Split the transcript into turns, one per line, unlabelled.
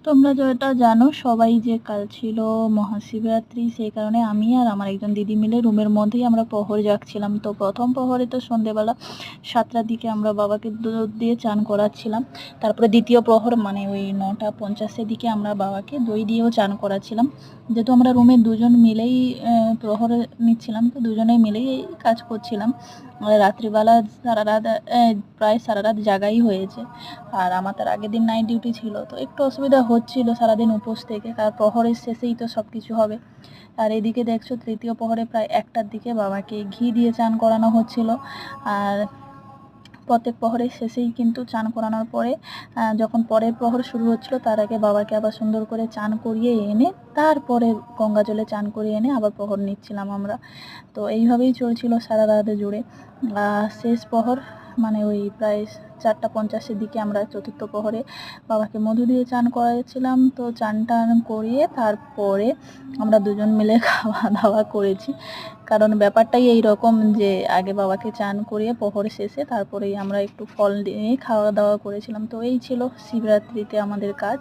তোমরা যেটা জানো সবাই যে কাল ছিল মহাশিবরাত্রি, সেই কারণে আমি আর আমার একজন দিদি মিলে রুমের মধ্যেই আমরা প্রহর জাগছিলাম। তো প্রথম প্রহরে তো সন্ধেবেলা 7টার দিকে আমরা বাবাকে দুধ দিয়ে চান করাচ্ছিলাম। তারপরে দ্বিতীয় প্রহর মানে ওই 9:50-এর দিকে আমরা বাবাকে দই দিয়েও চান করাচ্ছিলাম। যেহেতু আমরা রুমে দুজন মিলেই প্রহর নিচ্ছিলাম, তো দুজনেই মিলেই এই কাজ করছিলাম। রাত্রিবেলা সারা রাত প্রায় সারা রাত জাগাই হয়েছে। আর আমার তার আগের দিন নাইট ডিউটি ছিল, তো একটু অসুবিধা হচ্ছিল সারাদিন উপোস থেকে, কারণ প্রহরের শেষেই তো সব কিছু হবে। আর এদিকে দেখছো তৃতীয় প্রহরে প্রায় 1টার দিকে বাবাকে ঘি দিয়ে চান করানো হচ্ছিল। আর প্রত্যেক প্রহরের শেষেই কিন্তু চান করানোর পরে যখন পরের প্রহর শুরু হচ্ছিল তার আগে বাবাকে আবার সুন্দর করে চান করিয়ে এনে তারপরে গঙ্গা জলে চান করিয়ে এনে আবার প্রহর নিচ্ছিলাম আমরা। তো এইভাবেই চলছিল সারা রাত জুড়ে। শেষ প্রহর মানে ওই প্রায় 4:50-এর দিকে আমরা চতুর্থ প্রহরে বাবাকে মধু দিয়ে চান করাচ্ছিলাম। তো চান টান করিয়ে তারপরে আমরা দুজন মিলে খাওয়া দাওয়া করেছি, কারণ ব্যাপারটাই এই রকম যে আগে বাবাকে চান করিয়ে প্রহর শেষে তারপরেই আমরা একটু ফল দিয়ে খাওয়া দাওয়া করেছিলাম। তো এই ছিল শিবরাত্রিতে আমাদের কাজ।